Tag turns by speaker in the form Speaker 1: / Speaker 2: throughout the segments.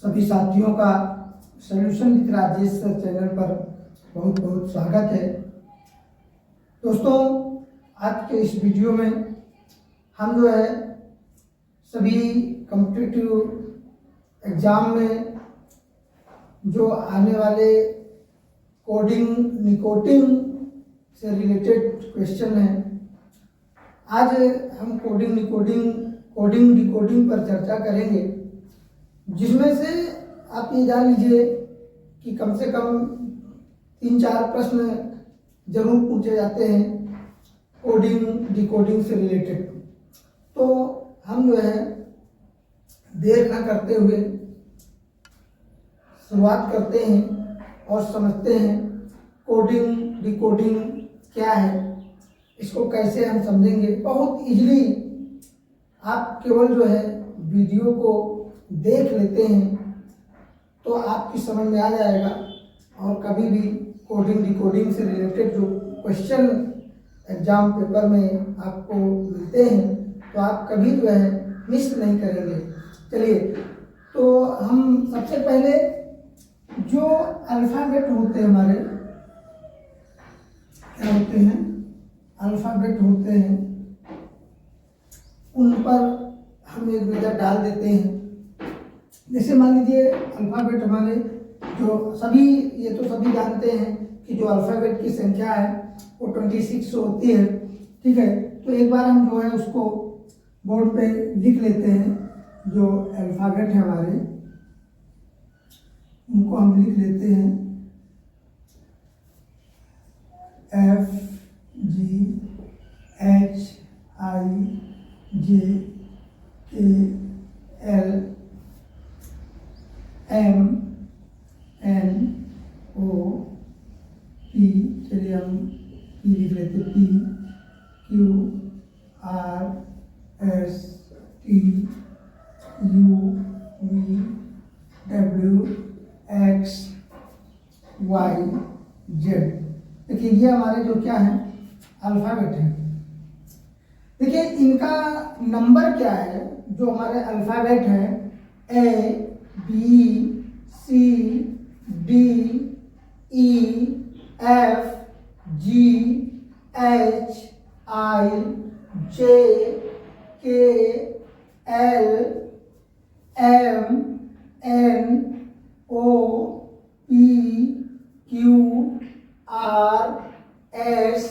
Speaker 1: सभी साथियों का solution with Rajesh sir channel पर बहुत बहुत स्वागत है। दोस्तों, आज के इस वीडियो में हम जो है सभी कॉम्पिटिटिव एग्ज़ाम में जो आने वाले कोडिंग निकोडिंग से रिलेटेड क्वेश्चन है, आज हम कोडिंग निकोडिंग कोडिंग डिकोडिंग पर चर्चा करेंगे, जिसमें से आप ये जान लीजिए कि कम से कम 3-4 प्रश्न जरूर पूछे जाते हैं कोडिंग डिकोडिंग से रिलेटेड। तो हम जो है देर न करते हुए शुरुआत करते हैं और समझते हैं कोडिंग डिकोडिंग क्या है, इसको कैसे हम समझेंगे। बहुत इजीली आप केवल जो है वीडियो को देख लेते हैं तो आपकी समझ में आ जाएगा, और कभी भी कोडिंग डिकोडिंग से रिलेटेड जो क्वेश्चन एग्जाम पेपर में आपको मिलते हैं तो आप कभी जो है मिस नहीं करेंगे। चलिए, तो हम सबसे पहले जो अल्फ़ाबेट होते हैं हमारे, क्या होते हैं, अल्फ़ाबेट होते हैं, उन पर हम एक नज़र डाल देते हैं। जैसे मान लीजिए अल्फ़ाबेट हमारे जो सभी, ये तो सभी जानते हैं कि जो अल्फ़ाबेट की संख्या है वो 26 होती है, ठीक है। तो एक बार हम जो है उसको बोर्ड पे लिख लेते हैं। जो अल्फ़ाबेट है हमारे, उनको हम लिख लेते हैं F G H I J K L M N O P, चलिए हम P लिख लेते हैं, P Q R S T U V W X Y Z। देखिए ये हमारे जो क्या है अल्फ़ाबेट है। देखिए इनका नंबर क्या है, जो हमारे अल्फ़ाबेट है A B C D E F G H I J K L M N O P Q R S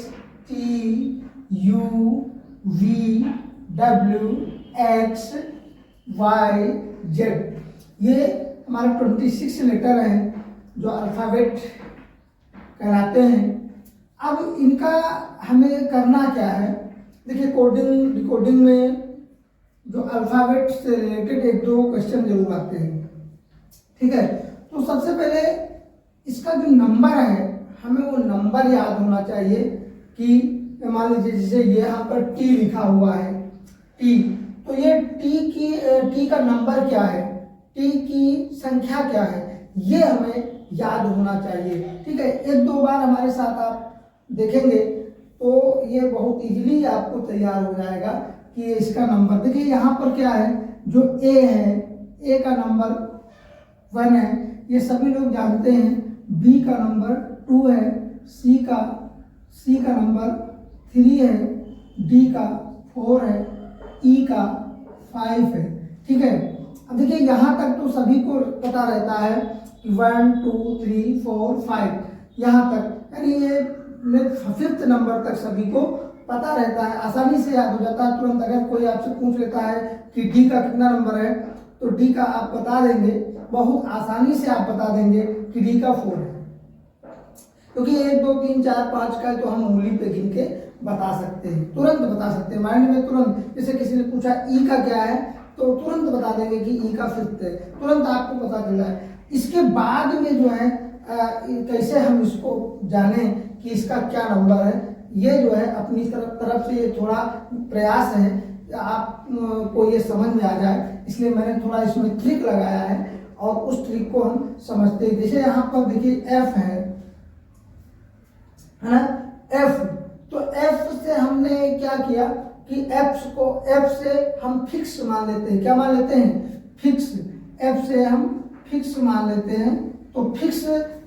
Speaker 1: T U V W X Y Z। ये हमारे 26 लेटर हैं जो अल्फ़ाबेट कहलाते हैं। अब इनका हमें करना क्या है, देखिए कोडिंग डिकोडिंग में जो अल्फ़ाबेट से रिलेटेड 1-2 क्वेश्चन जरूर आते हैं, ठीक है। तो सबसे पहले इसका जो नंबर है, हमें वो नंबर याद होना चाहिए कि मान लीजिए जैसे यहाँ पर T लिखा हुआ है, T, तो ये T का नंबर क्या है, T की संख्या क्या है, ये हमें याद होना चाहिए, ठीक है। 1-2 बार हमारे साथ आप देखेंगे तो ये बहुत इजीली आपको तैयार हो जाएगा कि इसका नंबर। देखिए यहाँ पर क्या है, जो A है, A का नंबर 1 है, ये सभी लोग जानते हैं। B का नंबर 2 है, C का नंबर 3 है, D का 4 है, E का 5 है, ठीक है। अब देखिए यहाँ तक तो सभी को पता रहता है कि 1 2 3 4 5 यहाँ तक, यानी ये 5th नंबर तक सभी को पता रहता है, आसानी से याद हो जाता है तुरंत। अगर कोई आपसे पूछ लेता है कि डी का कितना नंबर है, तो डी का आप बता देंगे, बहुत आसानी से आप बता देंगे कि डी का 4 है, क्योंकि 1 2 3 4 5 का तो हम उंगली पे गिन के बता सकते हैं, तुरंत बता सकते हैं माइंड में तुरंत। जैसे किसी ने पूछा ई का क्या है, तो तुरंत बता देंगे कि ई का 5th है, तुरंत आपको पता चल रहा है। इसके बाद में जो है कैसे हम इसको जाने कि इसका क्या नंबर है, ये जो है अपनी तरफ से ये थोड़ा प्रयास है आप को ये समझ में आ जाए, इसलिए मैंने थोड़ा इसमें ट्रिक लगाया है और उस ट्रिक को हम समझते हैं। जैसे यहाँ पर देखिए F है ना, F, तो F से हमने क्या किया कि F से हम फिक्स मान लेते हैं। क्या मान लेते हैं? फिक्स। F से हम फिक्स मान लेते हैं, तो फिक्स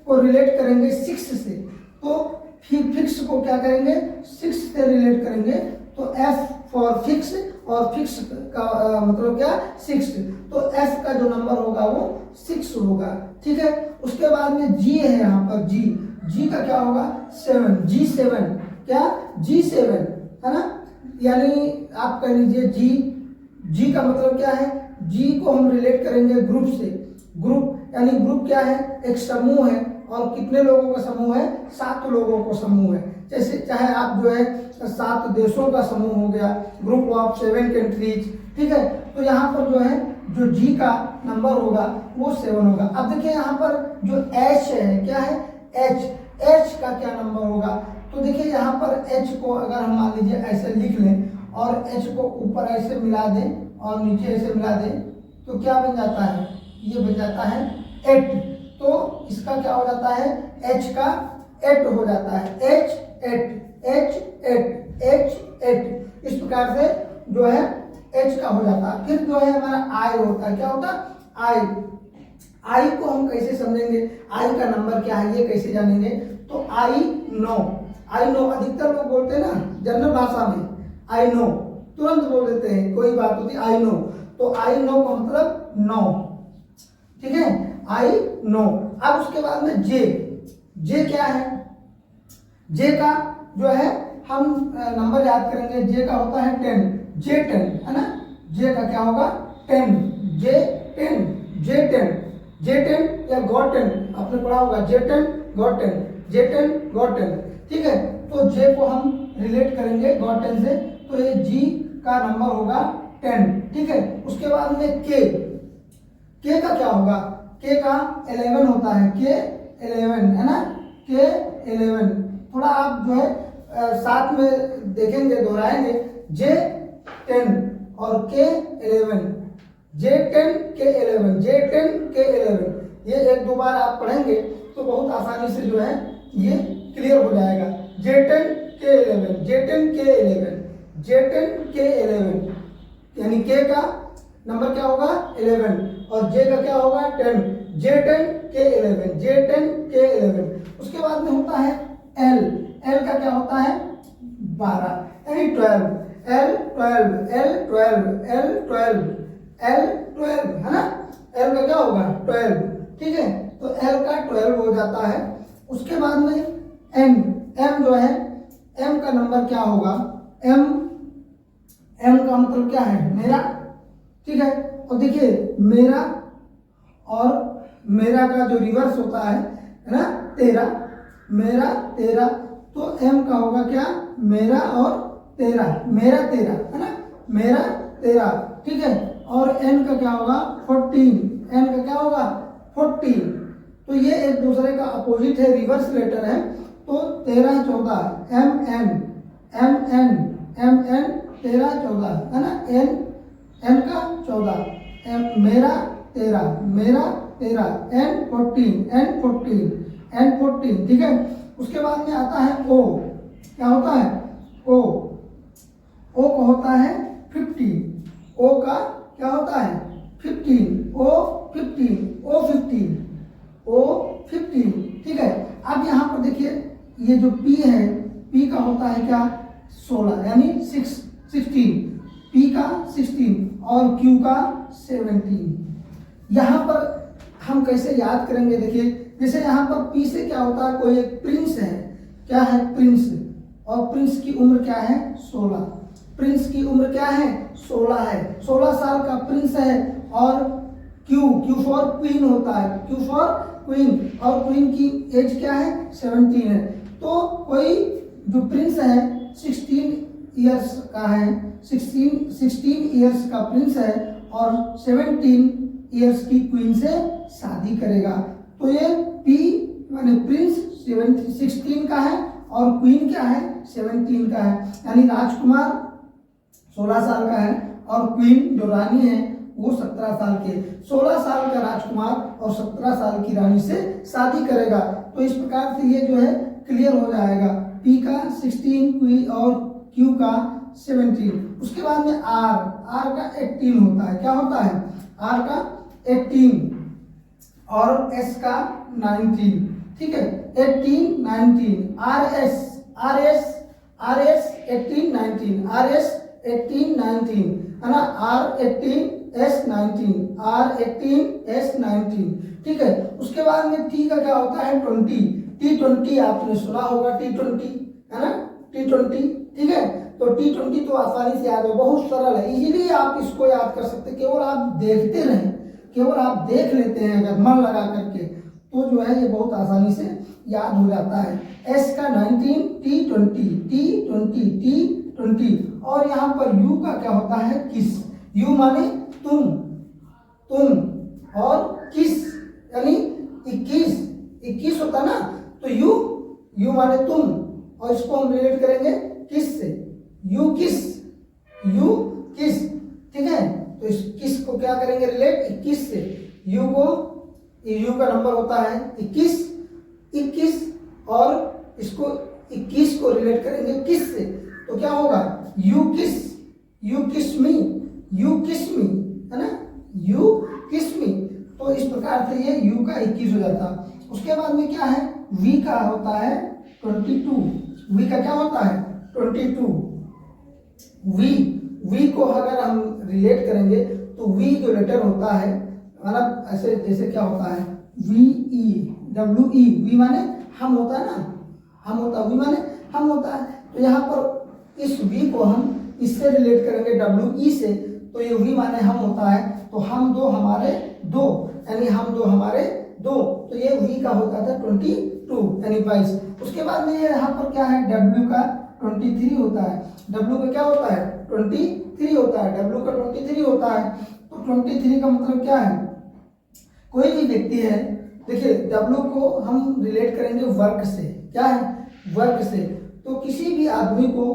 Speaker 1: को रिलेट करेंगे 6 से, तो फिर फिक्स को क्या करेंगे 6 से रिलेट करेंगे, तो F फॉर फिक्स, और फिक्स का मतलब क्या 6, तो F का जो नंबर होगा वो 6 होगा। ठीक है, उसके बाद में G है यहाँ पर, G का क्या होगा 7, G7 क्या G7 है ना, यानी आप कह लीजिए G का मतलब क्या है, G को हम रिलेट करेंगे ग्रुप से, ग्रुप यानी ग्रुप क्या है, एक समूह है, और कितने लोगों का समूह है, 7 लोगों का समूह है। जैसे चाहे आप जो है 7 देशों का समूह हो गया, ग्रुप ऑफ 7 कंट्रीज। ठीक है, तो यहाँ पर जो है जो G का नंबर होगा वो 7 होगा। अब देखिए यहाँ पर जो H है, क्या है H का क्या नंबर होगा, तो देखिए यहाँ पर H को अगर हम मान लीजिए ऐसे लिख लें, और H को ऊपर ऐसे मिला दें और नीचे ऐसे मिला दें, तो क्या बन जाता है, ये बन जाता है 8, तो इसका क्या हो जाता है, H का 8 हो जाता है, H8 इस प्रकार से जो है H का हो जाता है। फिर जो है हमारा I होता है, क्या होता है I को हम कैसे समझेंगे, I का नंबर क्या है ये कैसे जानेंगे, तो I नो अधिकतर लोग बोलते हैं ना जनरल भाषा में I नो, तुरंत बोल देते हैं, कोई बात होती I नो, तो I नो का मतलब 9। ठीक है, I नो। अब उसके बाद में J क्या है, J का जो है हम नंबर याद करेंगे, J का होता है 10, J10 है ना, J का क्या होगा 10, J10 या गॉट 10 आपने पढ़ा होगा, J10 गॉट 10। ठीक है, तो J को हम रिलेट करेंगे गॉट 10 से, तो ये G का नंबर होगा 10। ठीक है, उसके बाद में K का क्या होगा, K का 11 होता है, K11 है ना, K11 थोड़ा आप जो है साथ में देखेंगे, दोहराएंगे, J10 और K11, J10 K11 ये 1-2 बार आप पढ़ेंगे तो बहुत आसानी से जो है ये क्लियर हो जाएगा। J10 K11 यानी K का नंबर क्या होगा 11 और J का क्या होगा 10, J10 K11। उसके बाद में होता है L का क्या होता है 12 यानी 12 L12 है ना, L का क्या होगा 12। ठीक है, तो L का 12 हो जाता है। उसके बाद में M जो है, M का नंबर क्या होगा, M का मतलब क्या है मेरा। ठीक है, और देखिए मेरा और मेरा का जो रिवर्स होता है ना तेरा, तो M का होगा क्या मेरा और तेरा, मेरा तेरा है ना, मेरा तेरा। ठीक है, और N का क्या होगा 14, N का क्या होगा 14, तो ये एक दूसरे का अपोजिट है, रिवर्स लेटर है, तो 13 14 MN 13 14 है ना, N का 14, मेरा तेरा N 14। ठीक है, उसके बाद में आता है O, क्या होता है O का होता है 15, O का क्या होता है 15, O 15। ठीक है, अब यहाँ पर देखिए ये जो P है, P का होता है क्या 16 यानी 16, P का 16 और Q का 17। यहाँ पर हम कैसे याद करेंगे, देखिए जैसे यहाँ पर P से क्या होता है, कोई एक प्रिंस है, क्या है प्रिंस, और प्रिंस की उम्र क्या है 16, प्रिंस की उम्र क्या है 16 है, 16 साल का प्रिंस है। और Q फॉर क्वीन होता है, Q फॉर क्वीन, और क्वीन की एज क्या है 17 है। तो कोई जो प्रिंस है 16 इयर्स का है, 16 इयर्स का प्रिंस है और 17 इयर्स की क्वीन से शादी करेगा, तो ये P माने प्रिंस 16 का है और क्वीन क्या है 17 का है, यानी राजकुमार 16 साल का है और क्वीन जो रानी है वो 17 साल के, 16 साल का राजकुमार और 17 साल की रानी से शादी करेगा। तो इस प्रकार से ये जो है क्लियर हो जाएगा, P का 16 क्वीन और Q का 17। उसके बाद में R का 18 होता है, क्या होता है R का 18, और एस का 19, ठीक है, 18 19, आर एस 18 19, आर एस 18 19 है ना, आर 18 एस 19, आर 18 एस 19, ठीक है। उसके बाद में टी का क्या होता है 20, T20 आपने सुना होगा, T20 है ना, T20, ठीक है। तो T20 तो आसानी से याद है, बहुत सरल है, इजीली आप इसको याद कर सकते, केवल आप देखते रहें, केवल आप देख लेते हैं अगर मन लगा करके, तो जो है ये बहुत आसानी से याद हो जाता है। एस का 19, T20, और यहाँ पर यू का क्या होता है किस, यू माने तुम, और किस यानी 21 होता ना, तो यू माने तुम, और इसको हम रिलेट करेंगे किस से, यू किस, ठीक है। तो इस किस को क्या करेंगे रिलेट 21 से, यू का नंबर होता है 21, और इसको 21 को रिलेट करेंगे किस से, तो क्या होगा यू किस मी है ना, यू किस मी। तो इस प्रकार से ये यू का 21 हो जाता। उसके बाद में क्या है, वी का होता है 22, वी का क्या होता है 22, वी को अगर हम रिलेट करेंगे तो वी जो लेटर होता है मतलब ऐसे जैसे क्या होता है WE, वी माने हम होता है ना, वी माने हम होता है। तो यहाँ पर इस वी को हम इससे रिलेट करेंगे WE से, तो ये वी माने हम होता है, तो हम दो हमारे दो, यानी हम दो हमारे दो, तो ये वी का होता था 22 यानी 22। उसके बाद में ये यहाँ पर क्या है W का 23 होता है, W का क्या होता है 23 होता है, W का 23 होता है। तो 23 का मतलब क्या है, कोई भी व्यक्ति है, देखिए W को हम रिलेट करेंगे वर्क से, क्या है वर्क से, तो किसी भी आदमी को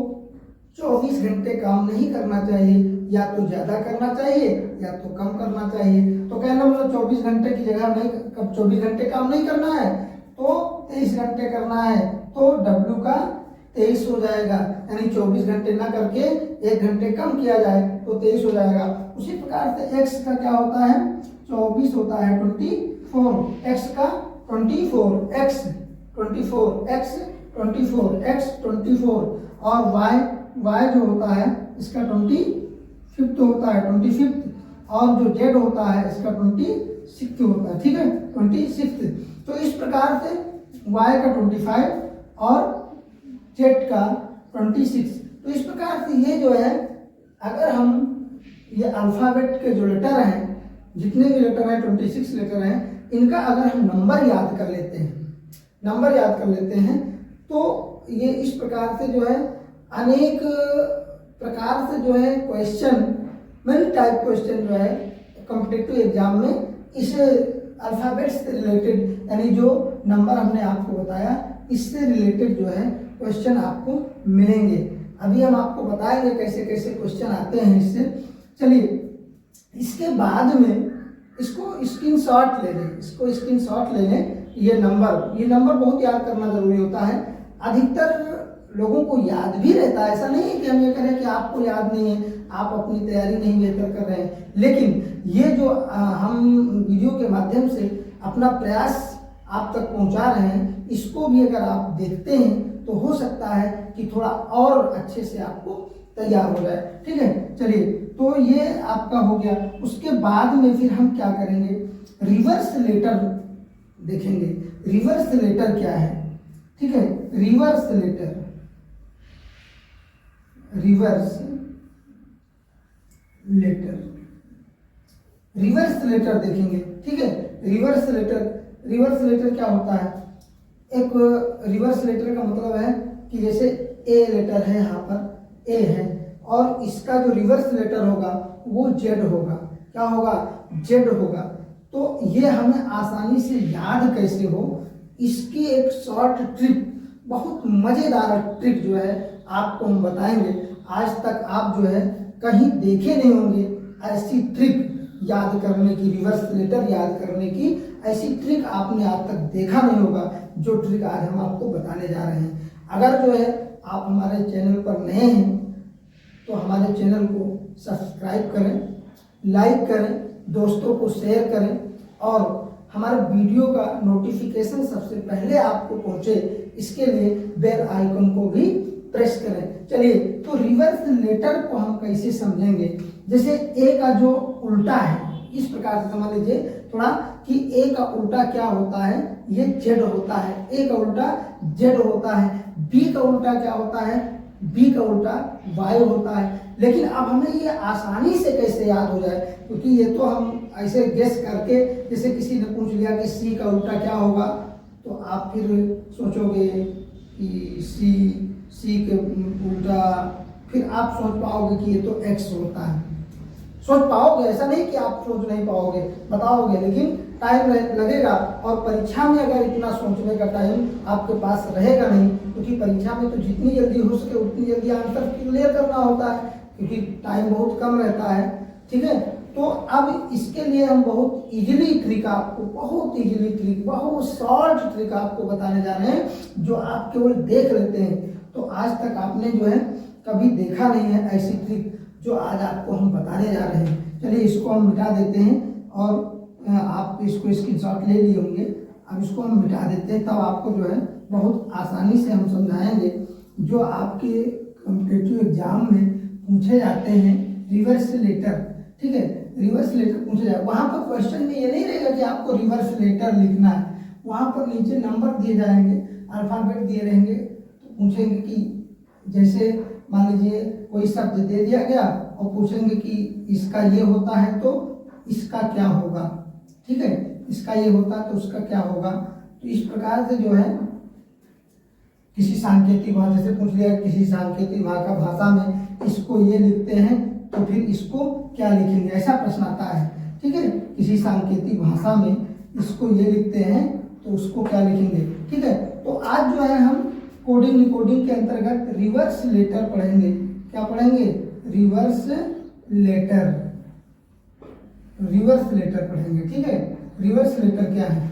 Speaker 1: 24 घंटे काम नहीं करना चाहिए, या तो ज़्यादा करना चाहिए या तो कम करना चाहिए। तो कहना मतलब 24 घंटे की जगह नहीं, कब 24 घंटे काम नहीं करना है तो 23 घंटे करना है, तो W का 23 हो जाएगा, यानी 24 घंटे ना करके 1 घंटे कम किया जाए तो 23 हो जाएगा। उसी प्रकार से X का क्या होता है 24 होता है 24, X का 24, X 24, और Y जो होता है इसका 25 होता है, 25, और जो Z होता है इसका 26 होता है, ठीक है 26। तो इस प्रकार से Y का 25 और Z का 26। तो इस प्रकार से ये जो है, अगर हम ये अल्फ़ाबेट के जो लेटर हैं, जितने भी लेटर हैं 26 लेटर हैं, इनका अगर हम नंबर याद कर लेते हैं तो ये इस प्रकार से जो है अनेक प्रकार से जो है क्वेश्चन, मेनी टाइप क्वेश्चन जो है कॉम्पिटिटिव एग्जाम में इस अल्फ़ाबेट से रिलेटेड, यानी जो नंबर हमने आपको बताया इससे रिलेटेड जो है क्वेश्चन आपको मिलेंगे। अभी हम आपको बताएंगे कैसे कैसे क्वेश्चन आते हैं इससे। चलिए, इसके बाद में इसको स्क्रीनशॉट ले लें, ये नंबर बहुत याद करना जरूरी होता है। अधिकतर लोगों को याद भी रहता है, ऐसा नहीं है कि हम ये करें कि आपको याद नहीं है, आप अपनी तैयारी नहीं बेहतर कर रहे हैं, लेकिन ये जो हम वीडियो के माध्यम से अपना प्रयास आप तक पहुंचा रहे हैं, इसको भी अगर आप देखते हैं तो हो सकता है कि थोड़ा और अच्छे से आपको तैयार हो जाए, ठीक है। चलिए, तो ये आपका हो गया। उसके बाद में फिर हम क्या करेंगे, रिवर्स लेटर देखेंगे। रिवर्स लेटर क्या है, ठीक है, रिवर्स लेटर देखेंगे, ठीक है। रिवर्स लेटर क्या होता है, एक रिवर्स लेटर का मतलब है कि जैसे ए लेटर है, यहाँ पर ए है, और इसका जो रिवर्स लेटर होगा वो जेड होगा, क्या होगा जेड होगा। तो ये हमें आसानी से याद कैसे हो, इसकी एक शॉर्ट ट्रिक, बहुत मज़ेदार ट्रिक जो है आपको हम बताएंगे। आज तक आप जो है कहीं देखे नहीं होंगे ऐसी ट्रिक याद करने की, रिवर्स लेटर याद करने की ऐसी ट्रिक आपने आज तक देखा नहीं होगा, जो ट्रिक आज हम आपको बताने जा रहे हैं। अगर जो है आप हमारे चैनल पर नए हैं तो हमारे चैनल को सब्सक्राइब करें, लाइक करें, दोस्तों को शेयर करें, और हमारे वीडियो का नोटिफिकेशन सबसे पहले आपको पहुंचे, इसके लिए बेल आइकन को भी प्रेस करें। चलिए, तो रिवर्स लेटर को हम कैसे समझेंगे। जैसे ए का जो उल्टा है, इस प्रकार से समझ लीजिए थोड़ा कि ए का उल्टा क्या होता है, ये जेड होता है। ए का उल्टा जेड होता है। बी का उल्टा क्या होता है, बी का उल्टा वाई होता है। लेकिन अब हमें ये आसानी से कैसे याद हो जाए, क्योंकि ये तो हम ऐसे गेस करके, जैसे किसी ने पूछ लिया कि सी का उल्टा क्या होगा, तो आप फिर सोचोगे कि सी के उल्टा, फिर आप सोच पाओगे कि ये तो एक्स होता है। सोच पाओगे, ऐसा नहीं कि आप सोच नहीं पाओगे, बताओगे, लेकिन टाइम लगेगा। और परीक्षा में अगर इतना सोचने का टाइम आपके पास रहेगा नहीं, क्योंकि परीक्षा में तो जितनी जल्दी हो सके उतनी जल्दी आंसर क्लियर करना होता है, क्योंकि टाइम बहुत कम रहता है। ठीक है, तो अब इसके लिए हम बहुत इजीली ट्रिक आपको, बहुत इजीली ट्रिक, बहुत शॉर्ट ट्रिक आपको बताने जा रहे हैं, जो आप केवल देख लेते हैं। तो आज तक आपने जो है कभी देखा नहीं है ऐसी ट्रिक, जो आज आपको हम बताने जा रहे हैं। चलिए, इसको हम मिटा देते हैं, और आप इसको स्क्रीनशॉट ले लिए होंगे। अब इसको हम मिटा देते हैं, तब आपको जो है बहुत आसानी से हम समझाएंगे। जो आपके कॉम्पिटिटिव एग्जाम में पूछे जाते हैं रिवर्स लेटर, ठीक है, रिवर्स लेटर पूछे जाए, वहाँ पर क्वेश्चन में ये नहीं रहेगा कि आपको रिवर्स लेटर लिखना है। वहाँ पर नीचे नंबर दिए जाएंगे, अल्फाबेट दिए रहेंगे, तो पूछेंगे कि जैसे मान लीजिए कोई शब्द दे दिया गया और पूछेंगे कि इसका ये होता है तो इसका क्या होगा, ठीक है, इसका ये होता है तो उसका क्या होगा। तो इस प्रकार से जो है किसी सांकेतिक भाषा, जैसे पूछ लिया किसी सांकेतिक भाषा में इसको ये लिखते हैं तो फिर इसको क्या लिखेंगे, ऐसा प्रश्न आता है। ठीक है, किसी सांकेतिक भाषा में इसको ये लिखते हैं तो उसको क्या लिखेंगे। ठीक है, तो आज जो है हम कोडिंग निकोडिंग के अंतर्गत रिवर्स लेटर पढ़ेंगे। क्या पढ़ेंगे, रिवर्स लेटर, रिवर्स लेटर पढ़ेंगे। ठीक है, रिवर्स लेटर क्या है,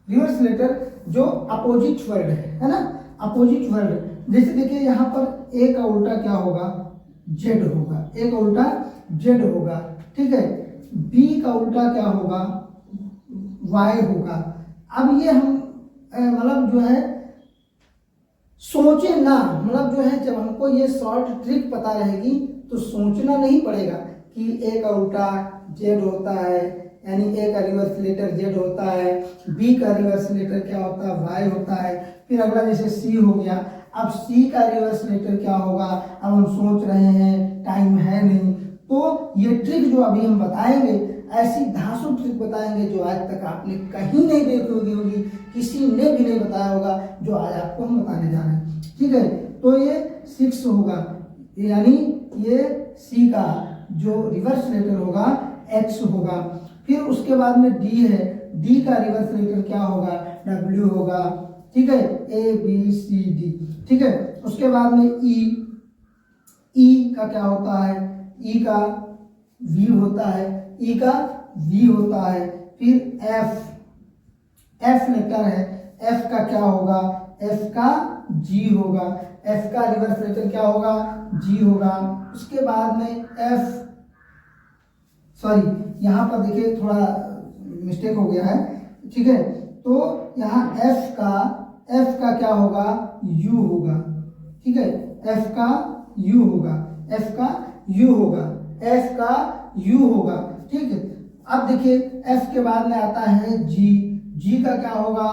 Speaker 1: रिवर्स लेटर जो अपोजिट वर्ड है ना, अपोजिट वर्ड। जैसे देखिए यहाँ पर ए का उल्टा क्या होगा, जेड होगा, ए का उल्टा जेड होगा। ठीक है, बी का उल्टा क्या होगा, वाई होगा। अब ये हम मतलब जो है सोचे ना, मतलब जो है जब हमको ये शॉर्ट ट्रिक पता रहेगी तो सोचना नहीं पड़ेगा कि ए का उल्टा जेड होता है, यानी ए का रिवर्स लेटर जेड होता है, बी का रिवर्स लेटर क्या होता है, वाई होता है। फिर अगला जैसे सी हो गया, अब सी का रिवर्स लेटर क्या होगा, अब हम सोच रहे हैं, टाइम है नहीं। तो ये ट्रिक जो अभी हम बताएंगे, ऐसी धांसू ट्रिक बताएंगे जो आज तक आपने कहीं नहीं देखी होगी, किसी ने भी नहीं बताया होगा, जो आज आपको हम बताने जा रहे हैं। ठीक है, तो ये 6 होगा, यानी ये सी का जो रिवर्स लेटर होगा एक्स होगा। फिर उसके बाद में डी है, डी का रिवर्स लेटर क्या होगा, डब्ल्यू होगा। ठीक है, ए बी सी डी। ठीक है, उसके बाद में ई का क्या होता है, ई का वी होता है, ई का वी होता है। फिर एफ लेटर है, एफ का क्या होगा, एफ का जी होगा, एफ का रिवर्स लेटर क्या होगा, जी होगा। उसके बाद में यहाँ पर देखिए थोड़ा मिस्टेक हो गया है। ठीक है, तो यहाँ एफ का क्या होगा, यू होगा। ठीक है, एफ का यू होगा, एफ का यू होगा, एफ का यू होगा। ठीक है, अब देखिए एफ के बाद में आता है जी, जी का क्या होगा,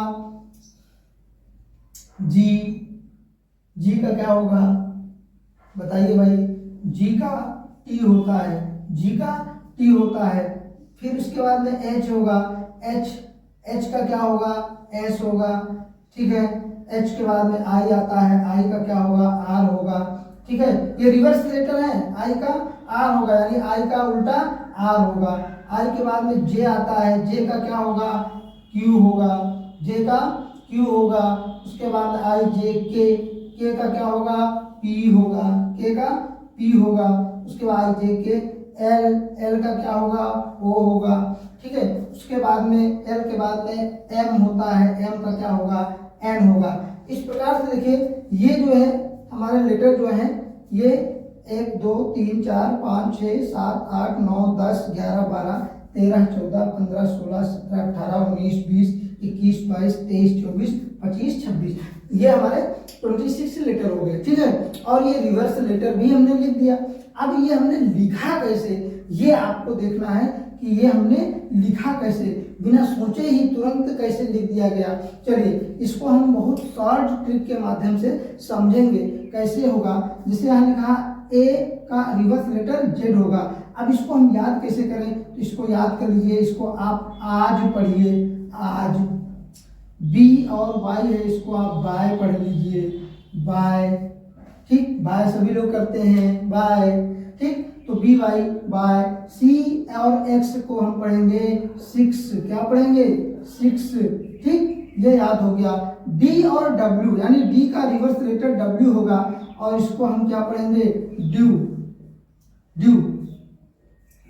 Speaker 1: जी का क्या होगा बताइए भाई, जी का टी होता है, जी का टी होता है। फिर उसके बाद में एच होगा, एच का क्या होगा, एस होगा। ठीक है, एच के बाद में आई आता है, आई का क्या होगा, आर होगा। ठीक है, ये रिवर्स लेटर है, आई का आर होगा, यानी आई का उल्टा आर होगा। आई के बाद में जे आता है, जे का क्या होगा, क्यू होगा, जे का क्यू होगा। उसके बाद आई जे के का क्या होगा, पी होगा, के का पी होगा। उसके बाद आई जे के एल का क्या होगा, ओ होगा। ठीक है, उसके बाद में एल के बाद में एम होता है, एम का क्या होगा, एन होगा। इस प्रकार से देखिए ये जो है हमारे लेटर जो है ये 1 2 3 4 5 6 7 8 9 10 11 12 13, 14, 15, 16, 17, 18, 19, 20, 21, 22, 23, 24, 25, 26, ये हमारे 26 लेटर हो गए। ठीक है, और ये रिवर्स लेटर भी हमने लिख दिया। अब ये हमने लिखा कैसे, ये आपको देखना है कि ये हमने लिखा कैसे, बिना सोचे ही तुरंत कैसे लिख दिया गया। चलिए इसको हम बहुत शॉर्ट ट्रिक के माध्यम से समझेंगे कैसे होगा। जैसे यहाँ लिखा ए का रिवर्स लेटर जेड होगा। अब इसको हम याद कैसे करें, तो इसको याद कर लीजिए, इसको आप आज पढ़िए, आज। बी और वाई है, इसको आप बाय पढ़ लीजिए, बाय। ठीक, बाय सभी लोग करते हैं, बाय। ठीक, तो बी वाई बाय। सी और एक्स को हम पढ़ेंगे 6, क्या पढ़ेंगे 6। ठीक, ये याद हो गया। डी और डब्ल्यू, यानी डी का रिवर्स लेटर डब्ल्यू होगा, और इसको हम क्या पढ़ेंगे ड्यू, ड्यू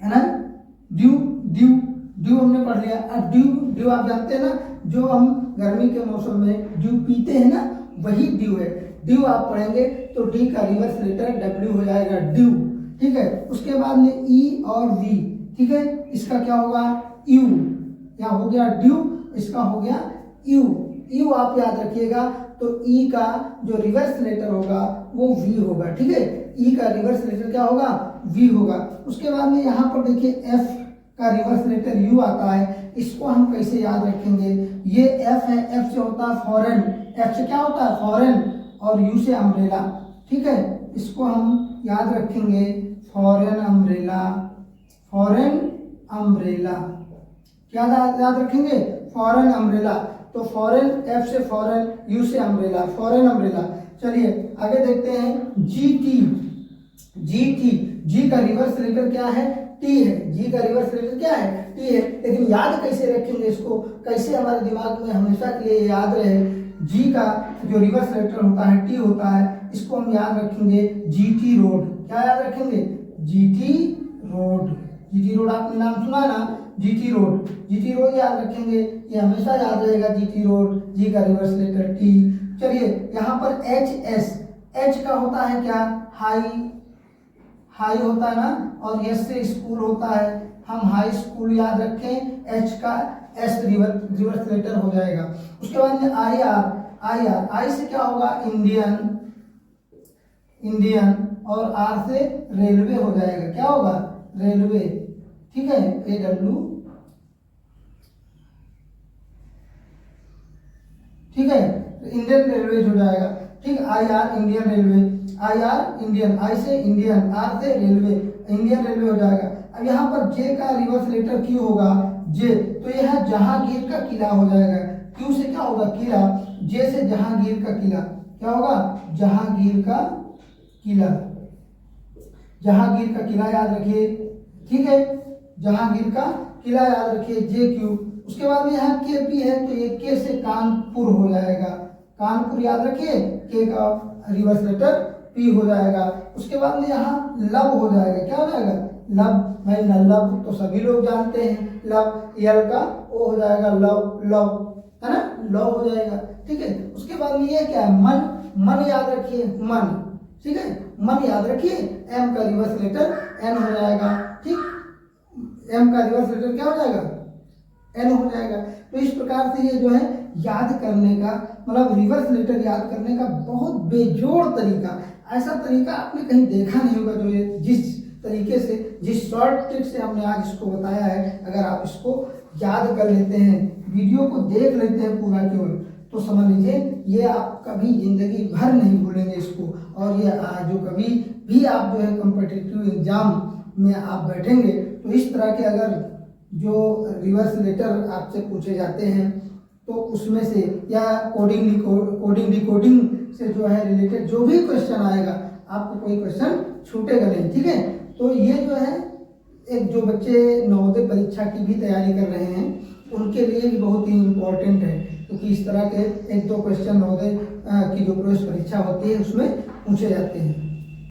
Speaker 1: है ना, ड्यू ड्यू ड्यू हमने पढ़ लिया। अब ड्यू, ड्यू आप जानते हैं ना, जो हम गर्मी के मौसम में ड्यू पीते हैं ना, वही ड्यू है। ड्यू आप पढ़ेंगे तो डी का रिवर्स लेटर डब्ल्यू हो जाएगा, ड्यू। ठीक है, उसके बाद में ई और वी। ठीक है, इसका क्या होगा यू, यहाँ हो गया ड्यू, इसका हो गया यू। यू आप याद रखिएगा, तो ई का जो रिवर्स लेटर होगा वो वी होगा। ठीक है, ई का रिवर्स लेटर क्या होगा, वी होगा। उसके बाद में यहाँ पर देखिए एफ का रिवर्स लेटर यू आता है, इसको हम कैसे याद रखेंगे। ये एफ है, एफ से होता है फॉरेन, एफ से क्या होता है फॉरेन, और यू से अम्ब्रेला। ठीक है, इसको हम याद रखेंगे फॉरेन अम्ब्रेला, फॉरेन अम्ब्रेला, क्या याद रखेंगे फॉरेन अम्ब्रेला। तो फॉरेन, एफ से फॉरेन, यू से अम्ब्रेला, फॉरेन अम्ब्रेला। चलिए आगे देखते हैं जी टी, जी टी, जी का रिवर्स लेटर क्या है टी है, जी का रिवर्स लेटर क्या है टी है। लेकिन याद कैसे रखेंगे इसको, कैसे हमारे दिमाग में हमेशा के लिए याद रहे। जी का जो रिवर्स लेटर होता है टी होता है, इसको हम याद रखेंगे जीटी रोड, क्या याद रखेंगे जीटी रोड। जीटी रोड आपने नाम सुना ना, जीटी रोड, जीटी रोड याद रखेंगे, ये हमेशा याद रहेगा जीटी रोड, जी का रिवर्स लेटर टी। चलिए यहाँ पर एच एस, एच का होता है क्या हाई, हाई होता है ना, और एस से स्कूल होता है, हम हाई स्कूल याद रखें, एच का एस रिवर्स लेटर हो जाएगा। उसके बाद में आई आर, आई आर, आई से क्या होगा इंडियन, इंडियन, और आर से रेलवे हो जाएगा, क्या होगा रेलवे। ठीक है, ए डब्ल्यू, ठीक है, इंडियन रेलवे हो जाएगा। ठीक, I R Indian railway, I R Indian, I से इंडियन, आर से रेलवे, इंडियन रेलवे हो जाएगा। अब यहाँ पर जे का रिवर्स लेटर क्यू होगा, जे, तो यह जहांगीर का किला हो जाएगा। क्यू से क्या होगा किला, जे से जहांगीर का किला, क्या होगा जहांगीर का किला, जहांगीर का किला याद रखिए। ठीक है, जहांगीर का किला याद रखिए, जे क्यू। उसके बाद में यहाँ के पी है, तो ये के से कानपुर हो जाएगा, कानपुर याद रखिए, के का रिवर्स लेटर पी हो जाएगा। उसके बाद में यहाँ लब हो जाएगा, क्या हो जाएगा लब, भाई लब तो सभी लोग जानते हैं, लब, यल का ओ हो जाएगा लव, लव है ना, लव हो जाएगा। ठीक है, उसके बाद में ये क्या है मन, मन याद रखिए मन। ठीक है, मन याद रखिए, एम का रिवर्स लेटर एन हो जाएगा। ठीक, एम का रिवर्स लेटर क्या हो जाएगा एन हो जाएगा। तो इस प्रकार से ये जो है याद करने का, मतलब रिवर्स लेटर याद करने का बहुत बेजोड़ तरीका, ऐसा तरीका आपने कहीं देखा नहीं होगा। जो ये जिस तरीके से, जिस शॉर्ट ट्रिक से हमने आज इसको बताया है, अगर आप इसको याद कर लेते हैं, वीडियो को देख लेते हैं पूरा केवल, तो समझ लीजिए ये आप कभी जिंदगी भर नहीं भूलेंगे इसको। और ये जो कभी भी आप जो है कॉम्पिटिटिव एग्जाम में आप बैठेंगे, तो इस तरह के अगर जो रिवर्स लेटर आपसे पूछे जाते हैं, तो उसमें से या कोडिंग डिकोडिंग से जो है रिलेटेड जो भी क्वेश्चन आएगा, आपको कोई क्वेश्चन छूटेगा नहीं। ठीक है, तो ये जो है एक जो बच्चे नवोदय परीक्षा की भी तैयारी कर रहे हैं, उनके लिए भी बहुत ही इम्पोर्टेंट है, क्योंकि इस तरह के 1-2 क्वेश्चन नवोदय की जो प्रवेश परीक्षा होती है उसमें पूछे जाते हैं।